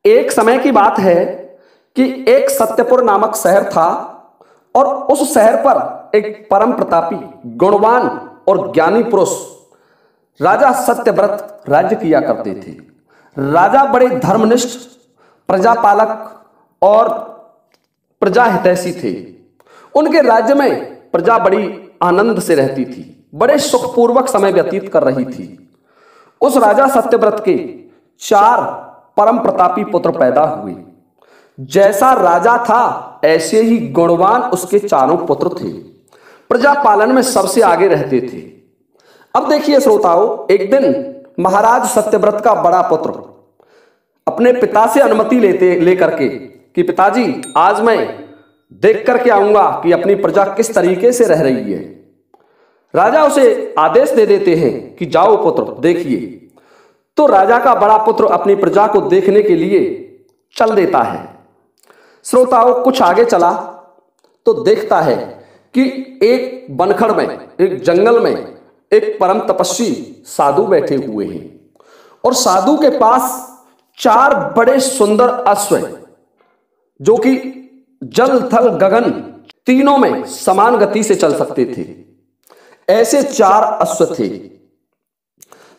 एक समय की बात है कि एक सत्यपुर नामक शहर था और उस शहर पर एक परम प्रतापी, गुणवान और ज्ञानी पुरुष राजा सत्यव्रत राज्य किया करते थे। राजा बड़े धर्मनिष्ठ, प्रजापालक और प्रजा हितैषी थे। उनके राज्य में प्रजा बड़ी आनंद से रहती थी, बड़े सुखपूर्वक समय व्यतीत कर रही थी। उस राजा सत्यव्रत के 4 परम प्रतापी पुत्र पैदा हुए। जैसा राजा था ऐसे ही गुणवान उसके 4 पुत्र थे। प्रजा पालन में सबसे आगे रहते थे। अब देखिए श्रोताओं, एक दिन महाराज सत्यव्रत का बड़ा पुत्र अपने पिता से अनुमति लेकर के कि पिताजी, आज मैं देख करके आऊंगा कि अपनी प्रजा किस तरीके से रह रही है। राजा उसे आदेश दे देते हैं कि जाओ पुत्र, देखिए। तो राजा का बड़ा पुत्र अपनी प्रजा को देखने के लिए चल देता है। श्रोताओं, कुछ आगे चला तो देखता है कि एक बनखड़ में, एक जंगल में एक परम तपस्वी साधु बैठे हुए हैं और साधु के पास 4 बड़े सुंदर अश्व, जो कि जल थल गगन तीनों में समान गति से चल सकते थे, ऐसे 4 अश्व थे।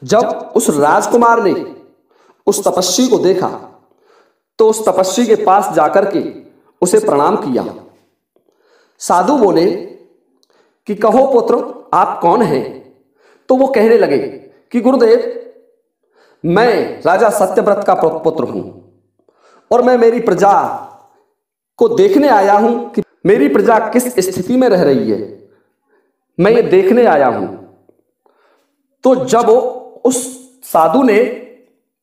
जब उस राजकुमार ने उस तपस्वी को देखा तो उस तपस्वी के पास जाकर के उसे प्रणाम किया। साधु बोले कि कहो पुत्र, आप कौन हैं? तो वो कहने लगे कि गुरुदेव, मैं राजा सत्यव्रत का पुत्र हूं और मैं मेरी प्रजा को देखने आया हूं कि मेरी प्रजा किस स्थिति में रह रही है, मैं ये देखने आया हूं। तो जब उस साधु ने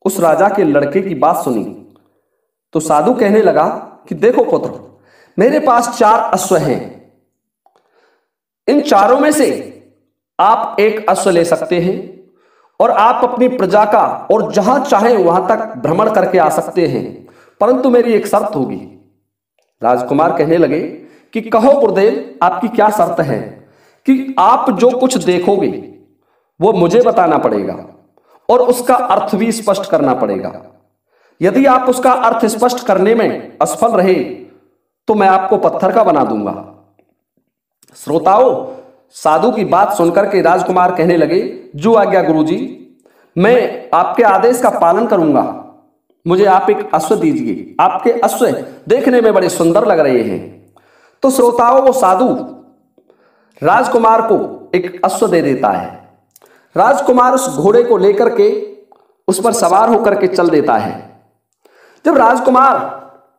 उस राजा के लड़के की बात सुनी तो साधु कहने लगा कि देखो पुत्र, मेरे पास 4 अश्व हैं। इन चारों में से आप एक अश्व ले सकते हैं और आप अपनी प्रजा का और जहां चाहें वहां तक भ्रमण करके आ सकते हैं, परंतु मेरी एक शर्त होगी। राजकुमार कहने लगे कि कहो गुरुदेव, आपकी क्या शर्त है? कि आप जो कुछ देखोगे वो मुझे बताना पड़ेगा और उसका अर्थ भी स्पष्ट करना पड़ेगा। यदि आप उसका अर्थ स्पष्ट करने में असफल रहे तो मैं आपको पत्थर का बना दूंगा। श्रोताओं, साधु की बात सुनकर के राजकुमार कहने लगे, जो आज्ञा गुरुजी, मैं आपके आदेश का पालन करूंगा। मुझे आप एक अश्व दीजिए, आपके अश्व देखने में बड़े सुंदर लग रहे हैं। तो श्रोताओं, वो साधु राजकुमार को एक अश्व दे देता है। राजकुमार उस घोड़े को लेकर के उस पर सवार होकर के चल देता है। जब राजकुमार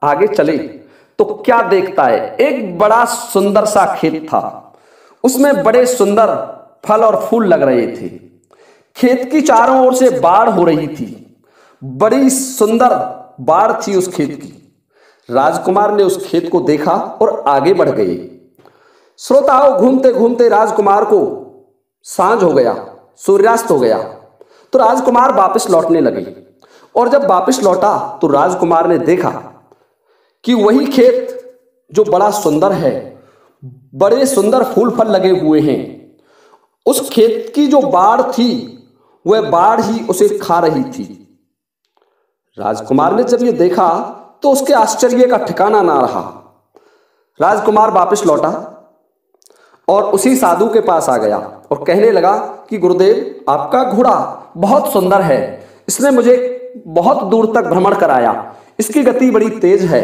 आगे चले तो क्या देखता है, एक बड़ा सुंदर सा खेत था। उसमें बड़े सुंदर फल और फूल लग रहे थे। खेत की चारों ओर से बाढ़ हो रही थी, बड़ी सुंदर बाढ़ थी उस खेत की। राजकुमार ने उस खेत को देखा और आगे बढ़ गए। श्रोताओं, घूमते घूमते राजकुमार को सांझ हो गया, सूर्यास्त हो गया। तो राजकुमार वापस लौटने लगे और जब वापस लौटा तो राजकुमार ने देखा कि वही खेत जो बड़ा सुंदर है, बड़े सुंदर फूल फल लगे हुए हैं, उस खेत की जो बाढ़ थी वह बाढ़ ही उसे खा रही थी। राजकुमार ने जब ये देखा तो उसके आश्चर्य का ठिकाना ना रहा। राजकुमार वापस लौटा और उसी साधु के पास आ गया और कहने लगा कि गुरुदेव, आपका घोड़ा बहुत सुंदर है, इसने मुझे बहुत दूर तक भ्रमण कराया, इसकी गति बड़ी तेज है।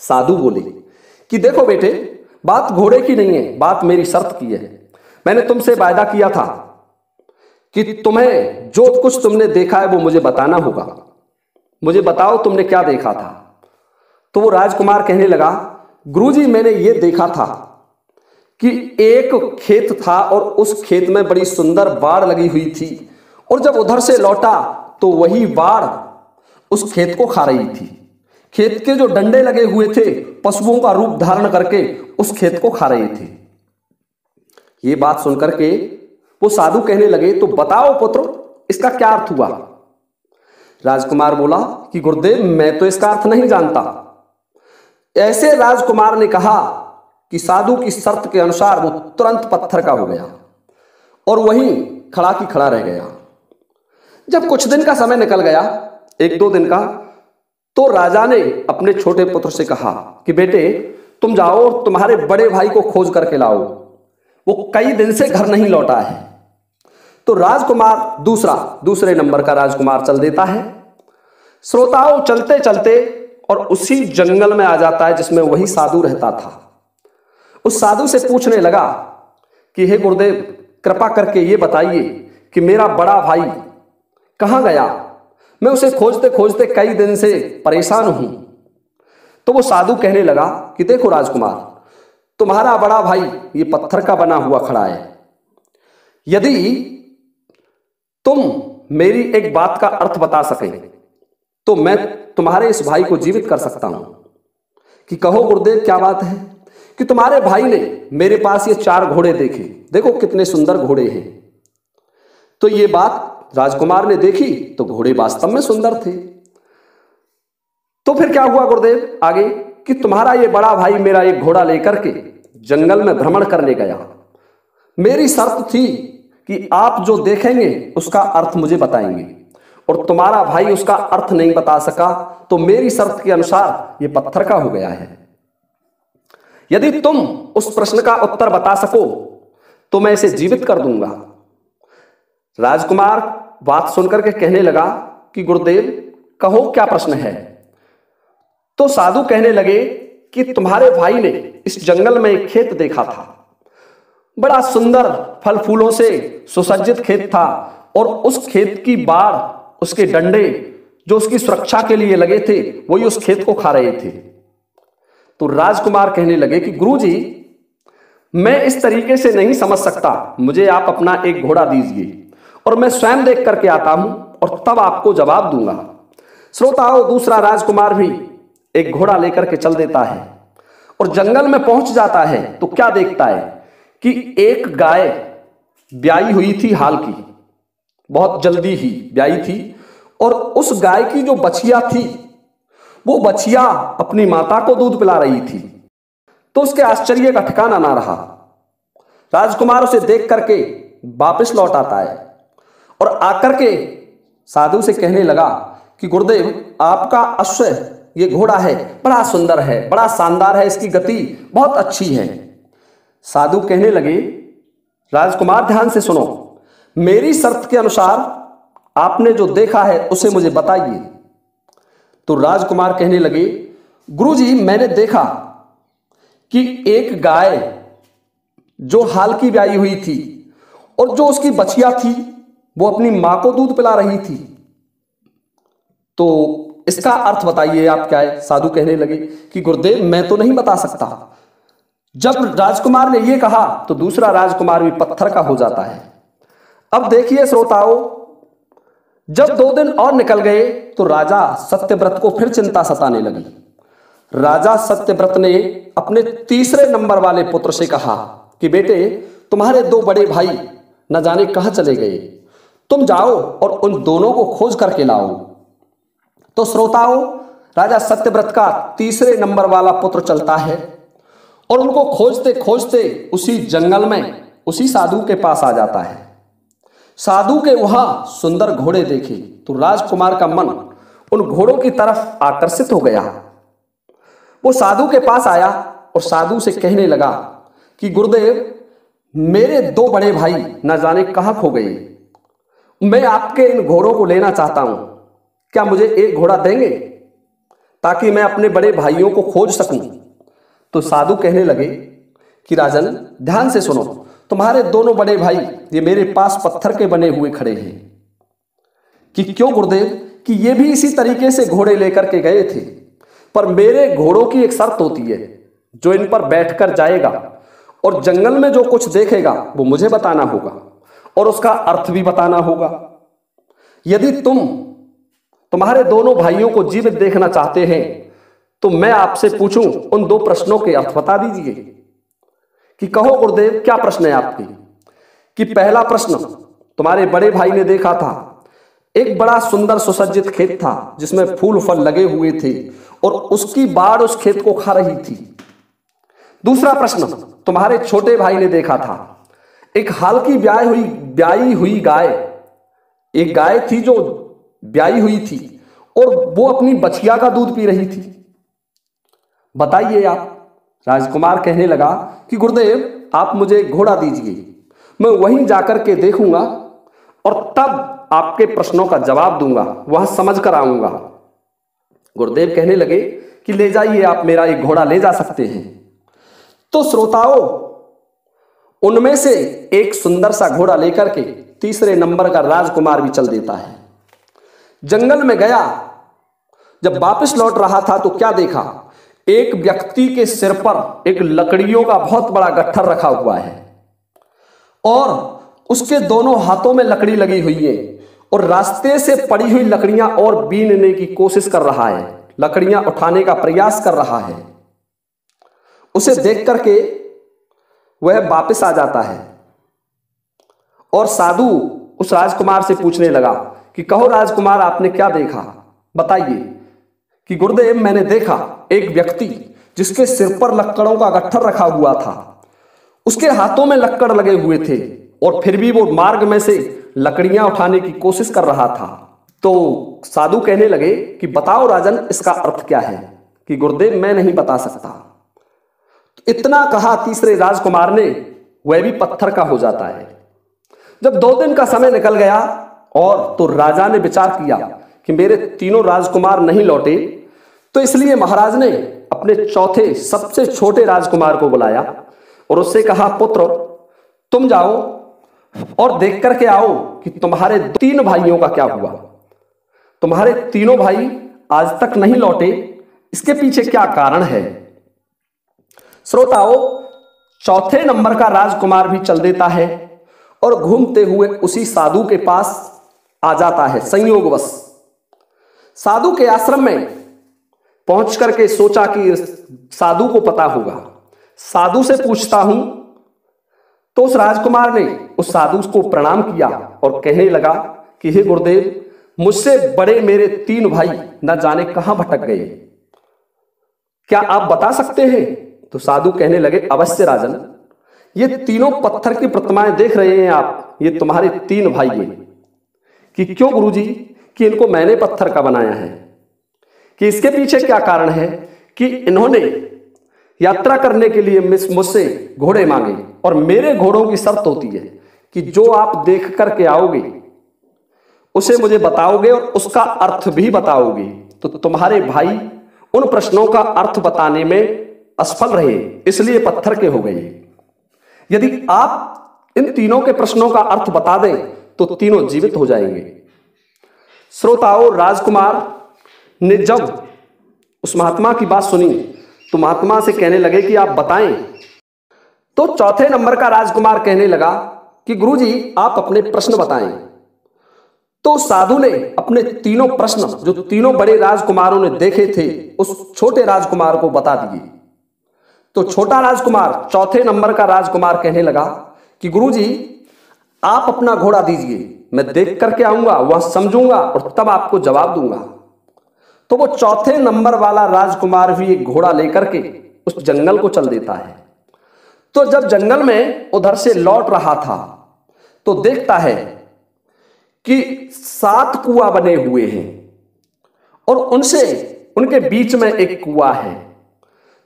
साधु बोले कि देखो बेटे, बात घोड़े की नहीं है, बात मेरी शर्त की है। मैंने तुमसे वायदा किया था कि तुम्हें जो कुछ तुमने देखा है वो मुझे बताना होगा। मुझे बताओ तुमने क्या देखा था। तो वो राजकुमार कहने लगा, गुरुजी, मैंने ये देखा था कि एक खेत था और उस खेत में बड़ी सुंदर बाढ़ लगी हुई थी और जब उधर से लौटा तो वही बाढ़ उस खेत को खा रही थी। खेत के जो डंडे लगे हुए थे पशुओं का रूप धारण करके उस खेत को खा रहे थे। ये बात सुनकर के वो साधु कहने लगे, तो बताओ पुत्र, इसका क्या अर्थ हुआ? राजकुमार बोला कि गुरुदेव, मैं तो इसका अर्थ नहीं जानता। ऐसे राजकुमार ने कहा कि साधु की शर्त के अनुसार वो तुरंत पत्थर का हो गया और वहीं खड़ा की खड़ा रह गया। जब कुछ दिन का समय निकल गया, 1-2 दिन का, तो राजा ने अपने छोटे पुत्र से कहा कि बेटे तुम जाओ और तुम्हारे बड़े भाई को खोज करके लाओ, वो कई दिन से घर नहीं लौटा है। तो राजकुमार दूसरे नंबर का राजकुमार चल देता है। श्रोताओं, चलते चलते और उसी जंगल में आ जाता है जिसमें वही साधु रहता था। उस साधु से पूछने लगा कि हे गुरुदेव, कृपा करके ये बताइए कि मेरा बड़ा भाई कहाँ गया, मैं उसे खोजते खोजते कई दिन से परेशान हूं। तो वो साधु कहने लगा कि देखो राजकुमार, तुम्हारा बड़ा भाई ये पत्थर का बना हुआ खड़ा है। यदि तुम मेरी एक बात का अर्थ बता सके तो मैं तुम्हारे इस भाई को जीवित कर सकता हूं। कि कहो गुरुदेव, क्या बात है? कि तुम्हारे भाई ने मेरे पास ये 4 घोड़े देखे, देखो कितने सुंदर घोड़े हैं। तो ये बात राजकुमार ने देखी तो घोड़े वास्तव में सुंदर थे। तो फिर क्या हुआ गुरुदेव आगे? कि तुम्हारा ये बड़ा भाई मेरा एक घोड़ा लेकर के जंगल में भ्रमण करने गया। मेरी शर्त थी कि आप जो देखेंगे उसका अर्थ मुझे बताएंगे, और तुम्हारा भाई उसका अर्थ नहीं बता सका तो मेरी शर्त के अनुसार ये पत्थर का हो गया है। यदि तुम उस प्रश्न का उत्तर बता सको तो मैं इसे जीवित कर दूंगा। राजकुमार बात सुनकर के कहने लगा कि गुरुदेव कहो क्या प्रश्न है। तो साधु कहने लगे कि तुम्हारे भाई ने इस जंगल में एक खेत देखा था, बड़ा सुंदर फल फूलों से सुसज्जित खेत था, और उस खेत की बाढ़, उसके डंडे जो उसकी सुरक्षा के लिए लगे थे वही उस खेत को खा रहे थे। तो राजकुमार कहने लगे कि गुरुजी, मैं इस तरीके से नहीं समझ सकता, मुझे आप अपना एक घोड़ा दीजिए और मैं स्वयं देख करके आता हूं और तब आपको जवाब दूंगा। श्रोताओं, दूसरा राजकुमार भी एक घोड़ा लेकर के चल देता है और जंगल में पहुंच जाता है। तो क्या देखता है कि एक गाय ब्याई हुई थी, हाल की, बहुत जल्दी ही ब्याई थी, और उस गाय की जो बछिया थी वो बछिया अपनी माता को दूध पिला रही थी। तो उसके आश्चर्य का ठिकाना ना रहा। राजकुमार उसे देख करके वापस लौट आता है और आकर के साधु से कहने लगा कि गुरुदेव, आपका अश्व ये घोड़ा है, बड़ा सुंदर है, बड़ा शानदार है, इसकी गति बहुत अच्छी है। साधु कहने लगे, राजकुमार ध्यान से सुनो, मेरी शर्त के अनुसार आपने जो देखा है उसे मुझे बताइए। तो राजकुमार कहने लगे, गुरुजी, मैंने देखा कि एक गाय जो हाल की ब्याई हुई थी और जो उसकी बछिया थी वो अपनी मां को दूध पिला रही थी। तो इसका अर्थ बताइए आप क्या है? साधु कहने लगे कि गुरुदेव, मैं तो नहीं बता सकता। जब राजकुमार ने यह कहा तो दूसरा राजकुमार भी पत्थर का हो जाता है। अब देखिए श्रोताओं, जब 2 दिन और निकल गए तो राजा सत्यव्रत को फिर चिंता सताने लगी। राजा सत्यव्रत ने अपने तीसरे नंबर वाले पुत्र से कहा कि बेटे, तुम्हारे 2 बड़े भाई न जाने कहां चले गए, तुम जाओ और उन दोनों को खोज करके लाओ। तो श्रोताओं, राजा सत्यव्रत का तीसरे नंबर वाला पुत्र चलता है और उनको खोजते खोजते उसी जंगल में उसी साधु के पास आ जाता है। साधु के वहां सुंदर घोड़े देखे तो राजकुमार का मन उन घोड़ों की तरफ आकर्षित हो गया। वो साधु के पास आया और साधु से कहने लगा कि गुरुदेव, मेरे 2 बड़े भाई न जाने कहां खो गए, मैं आपके इन घोड़ों को लेना चाहता हूं, क्या मुझे एक घोड़ा देंगे ताकि मैं अपने बड़े भाइयों को खोज सकूं? तो साधु कहने लगे कि राजन, ध्यान से सुनो, तुम्हारे दोनों बड़े भाई ये मेरे पास पत्थर के बने हुए खड़े हैं। कि क्यों गुरुदेव? कि ये भी इसी तरीके से घोड़े लेकर के गए थे, पर मेरे घोड़ों की एक शर्त होती है, जो इन पर बैठकर जाएगा और जंगल में जो कुछ देखेगा वो मुझे बताना होगा और उसका अर्थ भी बताना होगा। यदि तुम्हारे दोनों भाइयों को जीवित देखना चाहते हैं तो मैं आपसे पूछूं, उन 2 प्रश्नों के अर्थ बता दीजिए। कि कहो गुरुदेव, क्या प्रश्न है आपकी? कि पहला प्रश्न, तुम्हारे बड़े भाई ने देखा था एक बड़ा सुंदर सुसज्जित खेत था जिसमें फूल फल लगे हुए थे और उसकी बाढ़ उस खेत को खा रही थी। दूसरा प्रश्न, तुम्हारे छोटे भाई ने देखा था एक हाल की ब्याई हुई गाय, एक गाय थी जो ब्याई हुई थी और वो अपनी बछिया का दूध पी रही थी। बताइए आप। राजकुमार कहने लगा कि गुरुदेव आप मुझे घोड़ा दीजिए, मैं वहीं जाकर के देखूंगा और तब आपके प्रश्नों का जवाब दूंगा, वहां समझ कर आऊंगा। गुरुदेव कहने लगे कि ले जाइए, आप मेरा एक घोड़ा ले जा सकते हैं। तो श्रोताओं, उनमें से एक सुंदर सा घोड़ा लेकर के तीसरे नंबर का राजकुमार भी चल देता है। जंगल में गया, जब वापस लौट रहा था तो क्या देखा, एक व्यक्ति के सिर पर एक लकड़ियों का बहुत बड़ा गट्ठर रखा हुआ है और उसके दोनों हाथों में लकड़ी लगी हुई है और रास्ते से पड़ी हुई लकड़ियां और बीनने की कोशिश कर रहा है, लकड़ियां उठाने का प्रयास कर रहा है। उसे देख करके वह वापस आ जाता है और साधु उस राजकुमार से पूछने लगा कि कहो राजकुमार, आपने क्या देखा, बताइए। कि गुरुदेव मैंने देखा एक व्यक्ति जिसके सिर पर लक्कड़ों का गट्ठर रखा हुआ था, उसके हाथों में लक्कड़ लगे हुए थे और फिर भी वो मार्ग में से लकड़ियां उठाने की कोशिश कर रहा था। तो साधु कहने लगे कि बताओ राजन, इसका अर्थ क्या है। कि गुरुदेव मैं नहीं बता सकता। तो इतना कहा तीसरे राजकुमार ने, वह भी पत्थर का हो जाता है। जब 2 दिन का समय निकल गया और तो राजा ने विचार किया कि मेरे तीनों राजकुमार नहीं लौटे, तो इसलिए महाराज ने अपने चौथे सबसे छोटे राजकुमार को बुलाया और उससे कहा, पुत्र तुम जाओ और देख करके आओ कि तुम्हारे 3 भाइयों का क्या हुआ। तुम्हारे तीनों भाई आज तक नहीं लौटे, इसके पीछे क्या कारण है। श्रोताओं, चौथे नंबर का राजकुमार भी चल देता है और घूमते हुए उसी साधु के पास आ जाता है। संयोगवश साधु के आश्रम में पहुंच करके सोचा कि साधु को पता होगा, साधु से पूछता हूं। तो उस राजकुमार ने उस साधु को प्रणाम किया और कहने लगा कि हे गुरुदेव, मुझसे बड़े मेरे 3 भाई न जाने कहां भटक गए, क्या आप बता सकते हैं। तो साधु कहने लगे, अवश्य राजन, ये तीनों पत्थर की प्रतिमाएं देख रहे हैं आप, ये तुम्हारे 3 भाई हैं। कि क्यों गुरुजी, कि इनको मैंने पत्थर का बनाया है। कि इसके पीछे क्या कारण है कि इन्होंने यात्रा करने के लिए मुझसे घोड़े मांगे और मेरे घोड़ों की शर्त होती है कि जो आप देख करके आओगे उसे मुझे बताओगे और उसका अर्थ भी बताओगे। तो तुम्हारे भाई उन प्रश्नों का अर्थ बताने में असफल रहे, इसलिए पत्थर के हो गए। यदि आप इन तीनों के प्रश्नों का अर्थ बता दें तो तीनों जीवित हो जाएंगे। श्रोताओं, राजकुमार ने जब उस महात्मा की बात सुनी तो महात्मा से कहने लगे कि आप बताएं। तो चौथे नंबर का राजकुमार कहने लगा कि गुरुजी आप अपने प्रश्न बताएं। तो साधु ने अपने तीनों प्रश्न जो तीनों बड़े राजकुमारों ने देखे थे उस छोटे राजकुमार को बता दिए। तो छोटा राजकुमार, चौथे नंबर का राजकुमार कहने लगा कि गुरुजी आप अपना घोड़ा दीजिए, मैं देख करके आऊंगा, वह समझूंगा और तब आपको जवाब दूंगा। तो वो चौथे नंबर वाला राजकुमार भी एक घोड़ा लेकर के उस जंगल को चल देता है। तो जब जंगल में उधर से लौट रहा था तो देखता है कि 7 कुआं बने हुए हैं और उनके बीच में एक कुआं है।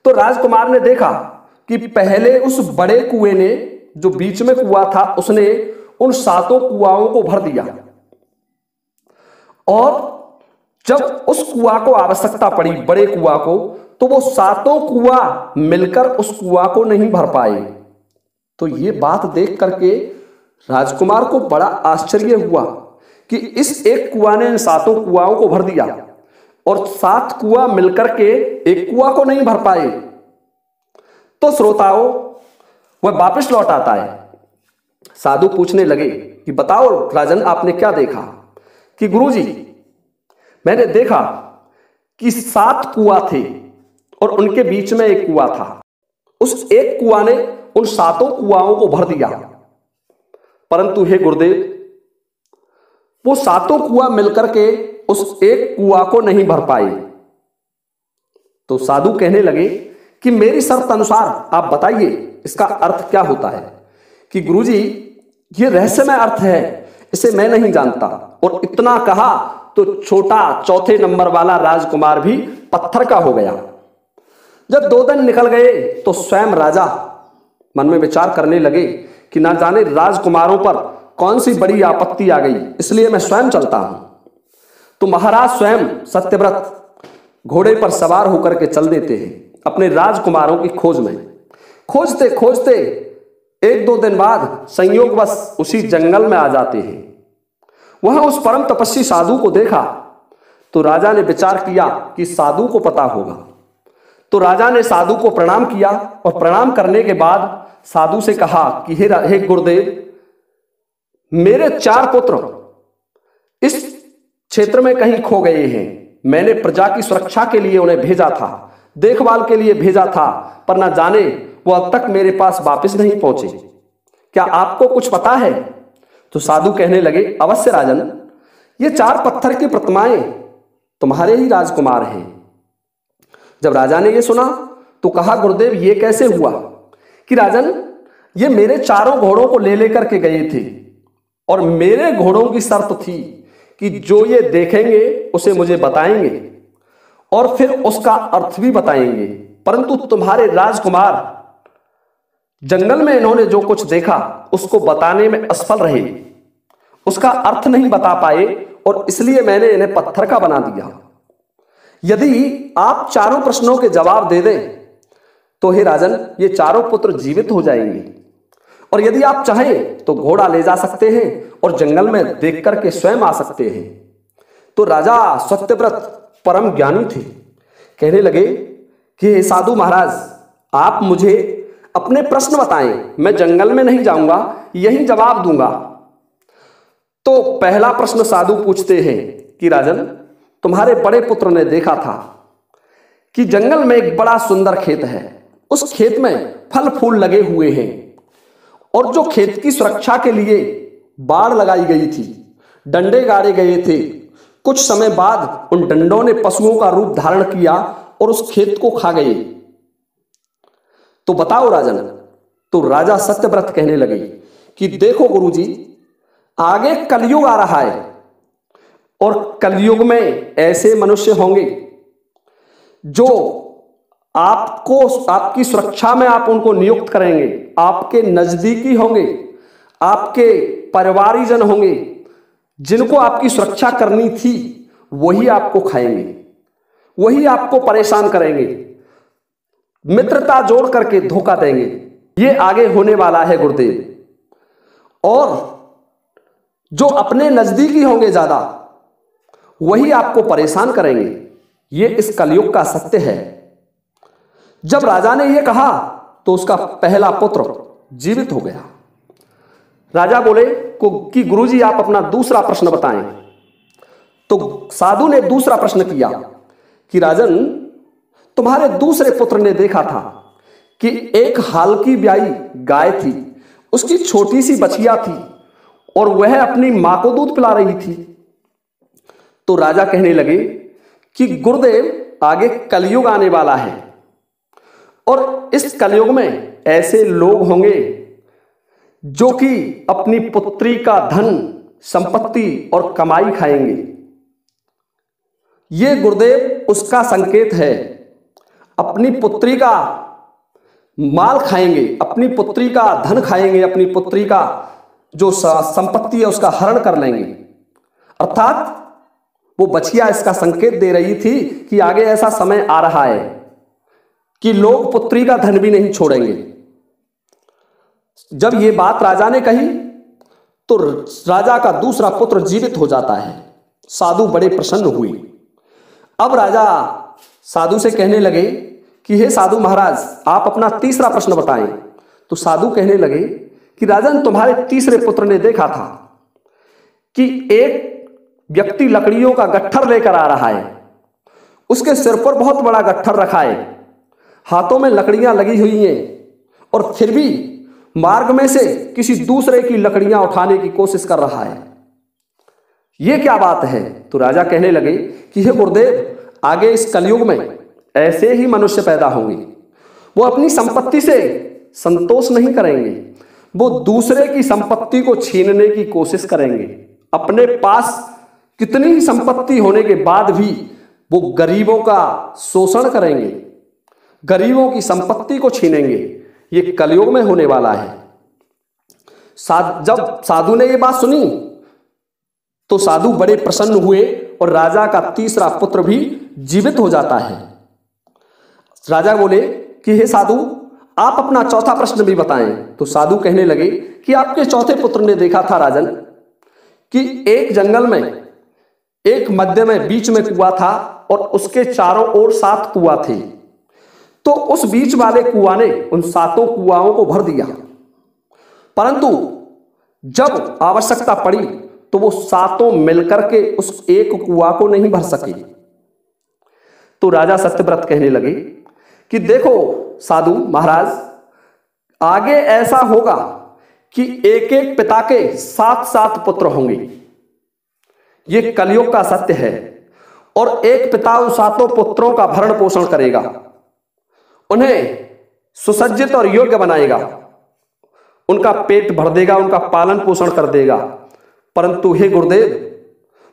तो राजकुमार ने देखा कि पहले उस बड़े कुएं ने, जो बीच में कुआं था, उसने उन 7 कुआओं को भर दिया और जब उस कुआं को आवश्यकता पड़ी, बड़े कुआं को, तो वो 7 कुआं मिलकर उस कुआं को नहीं भर पाए। तो ये बात देख करके राजकुमार को बड़ा आश्चर्य हुआ कि इस एक कुआं ने इन 7 कुआओं को भर दिया और 7 कुआं मिलकर के एक कुआं को नहीं भर पाए। तो श्रोताओं, वह वापस लौट आता है। साधु पूछने लगे कि बताओ राजन, आपने क्या देखा। कि गुरुजी मैंने देखा कि 7 कुआं थे और उनके बीच में एक कुआं था। उस एक कुआं ने उन 7 कुआओं को भर दिया, परंतु हे गुरुदेव, वो 7 कुआं मिलकर के उस एक कुआं को नहीं भर पाए। तो साधु कहने लगे कि मेरी शर्त अनुसार आप बताइए इसका अर्थ क्या होता है। कि गुरुजी ये रहस्यमय अर्थ है, इसे मैं नहीं जानता। और इतना कहा तो छोटा चौथे नंबर वाला राजकुमार भी पत्थर का हो गया। जब 2 दिन निकल गए तो स्वयं राजा मन में विचार करने लगे कि ना जाने राजकुमारों पर कौन सी बड़ी आपत्ति आ गई, इसलिए मैं स्वयं चलता हूं। तो महाराज स्वयं सत्यव्रत घोड़े पर सवार होकर के चल देते हैं अपने राजकुमारों की खोज में। खोजते खोजते 1-2 दिन बाद संयोगवश उसी जंगल में आ जाते हैं। वहां उस परम तपस्वी साधु को देखा तो राजा ने विचार किया कि साधु को पता होगा। तो राजा ने साधु को प्रणाम किया और प्रणाम करने के बाद साधु से कहा कि हे गुरुदेव, मेरे 4 पुत्र इस क्षेत्र में कहीं खो गए हैं। मैंने प्रजा की सुरक्षा के लिए उन्हें भेजा था, देखभाल के लिए भेजा था, पर ना जाने वो अब तक मेरे पास वापस नहीं पहुंचे। क्या आपको कुछ पता है? तो साधु कहने लगे, अवश्य राजन, ये 4 पत्थर की प्रतिमाएं तुम्हारे ही राजकुमार हैं। जब राजा ने ये सुना तो कहा, गुरुदेव ये कैसे हुआ? कि राजन, ये मेरे 4 घोड़ों को ले लेकर के गए थे और मेरे घोड़ों की शर्त थी कि जो ये देखेंगे उसे मुझे बताएंगे और फिर उसका अर्थ भी बताएंगे, परंतु तुम्हारे राजकुमार जंगल में इन्होंने जो कुछ देखा उसको बताने में असफल रहे, उसका अर्थ नहीं बता पाए और इसलिए मैंने इन्हें पत्थर का बना दिया। यदि आप 4 प्रश्नों के जवाब दे दें तो हे राजन, ये 4 पुत्र जीवित हो जाएंगे और यदि आप चाहें तो घोड़ा ले जा सकते हैं और जंगल में देख करके स्वयं आ सकते हैं। तो राजा सत्यव्रत परम ज्ञानी थे, कहने लगे कि हे साधु महाराज, आप मुझे अपने प्रश्न बताएं, मैं जंगल में नहीं जाऊंगा, यही जवाब दूंगा। तो पहला प्रश्न साधु पूछते हैं कि राजन, तुम्हारे बड़े पुत्र ने देखा था कि जंगल में एक बड़ा सुंदर खेत है, उस खेत में फल फूल लगे हुए हैं और जो खेत की सुरक्षा के लिए बाड़ लगाई गई थी, डंडे गाड़े गए थे, कुछ समय बाद उन डंडों ने पशुओं का रूप धारण किया और उस खेत को खा गए। तो बताओ राजन। तो राजा सत्यव्रत कहने लगे कि देखो गुरुजी, आगे कलयुग आ रहा है और कलयुग में ऐसे मनुष्य होंगे जो आपको, आपकी सुरक्षा में आप उनको नियुक्त करेंगे, आपके नजदीकी होंगे, आपके परिवारीजन होंगे, जिनको आपकी सुरक्षा करनी थी वही आपको खाएंगे, वही आपको परेशान करेंगे, मित्रता जोड़ करके धोखा देंगे। ये आगे होने वाला है गुरुदेव। और जो अपने नजदीकी होंगे ज्यादा वही आपको परेशान करेंगे। ये इस कलयुग का सत्य है। जब राजा ने यह कहा तो उसका पहला पुत्र जीवित हो गया। राजा बोले कि गुरुजी आप अपना दूसरा प्रश्न बताएं। तो साधु ने दूसरा प्रश्न किया कि राजन, तुम्हारे दूसरे पुत्र ने देखा था कि एक हाल की ब्याई गाय थी, उसकी छोटी सी बछिया थी और वह अपनी मां को दूध पिला रही थी। तो राजा कहने लगे कि गुरुदेव, आगे कलयुग आने वाला है और इस कलयुग में ऐसे लोग होंगे जो कि अपनी पुत्री का धन, संपत्ति और कमाई खाएंगे। ये गुरुदेव उसका संकेत है। अपनी पुत्री का माल खाएंगे, अपनी पुत्री का धन खाएंगे, अपनी पुत्री का जो संपत्ति है उसका हरण कर लेंगे। अर्थात वो बछिया इसका संकेत दे रही थी कि आगे ऐसा समय आ रहा है कि लोग पुत्री का धन भी नहीं छोड़ेंगे। जब ये बात राजा ने कही तो राजा का दूसरा पुत्र जीवित हो जाता है। साधु बड़े प्रसन्न हुए। अब राजा साधु से कहने लगे कि हे साधु महाराज, आप अपना तीसरा प्रश्न बताएं। तो साधु कहने लगे कि राजन, तुम्हारे तीसरे पुत्र ने देखा था कि एक व्यक्ति लकड़ियों का गट्ठर लेकर आ रहा है, उसके सिर पर बहुत बड़ा गट्ठर रखा है, हाथों में लकड़ियां लगी हुई हैं और फिर भी मार्ग में से किसी दूसरे की लकड़ियां उठाने की कोशिश कर रहा है। यह क्या बात है? तो राजा कहने लगे कि हे गुरुदेव, आगे इस कलयुग में ऐसे ही मनुष्य पैदा होंगे। वो अपनी संपत्ति से संतोष नहीं करेंगे, वो दूसरे की संपत्ति को छीनने की कोशिश करेंगे, अपने पास कितनी ही संपत्ति होने के बाद भी वो गरीबों का शोषण करेंगे, गरीबों की संपत्ति को छीनेंगे। ये कलयुग में होने वाला है। जब साधु ने ये बात सुनी तो साधु बड़े प्रसन्न हुए और राजा का तीसरा पुत्र भी जीवित हो जाता है। राजा बोले कि हे साधु, आप अपना चौथा प्रश्न भी बताएं। तो साधु कहने लगे कि आपके चौथे पुत्र ने देखा था राजन कि एक जंगल में एक मध्य में बीच में कुआं था और उसके चारों ओर 7 कुआं थे। तो उस बीच वाले कुआं ने उन 7 कुआओं को भर दिया, परंतु जब आवश्यकता पड़ी तो वो 7 मिलकर के उस एक कुआं को नहीं भर सके। तो राजा सत्यव्रत कहने लगे कि देखो साधु महाराज, आगे ऐसा होगा कि एक एक पिता के 7 पुत्र होंगे। ये कलयुग का सत्य है। और एक पिता उन 7 पुत्रों का भरण पोषण करेगा, उन्हें सुसज्जित और योग्य बनाएगा, उनका पेट भर देगा, उनका पालन पोषण कर देगा। परंतु हे गुरुदेव,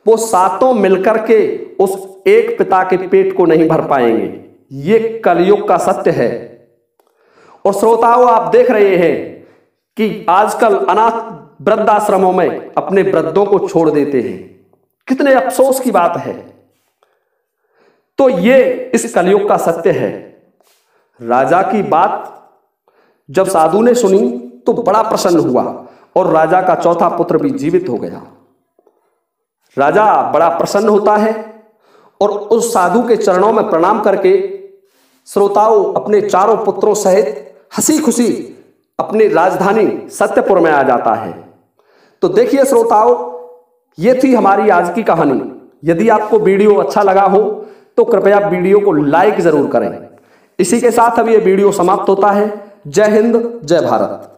वो 7 मिलकर के उस एक पिता के पेट को नहीं भर पाएंगे। ये कलयुग का सत्य है। और श्रोताओं, आप देख रहे हैं कि आजकल अनाथ वृद्धाश्रमों में अपने वृद्धों को छोड़ देते हैं। कितने अफसोस की बात है। तो ये इस कलयुग का सत्य है। राजा की बात जब साधु ने सुनी तो बड़ा प्रसन्न हुआ और राजा का चौथा पुत्र भी जीवित हो गया। राजा बड़ा प्रसन्न होता है और उस साधु के चरणों में प्रणाम करके श्रोताओं अपने चारों पुत्रों सहित हंसी खुशी अपनी राजधानी सत्यपुर में आ जाता है। तो देखिए श्रोताओं, ये थी हमारी आज की कहानी। यदि आपको वीडियो अच्छा लगा हो तो कृपया वीडियो को लाइक जरूर करें। इसी के साथ अब ये वीडियो समाप्त होता है। जय हिंद, जय भारत।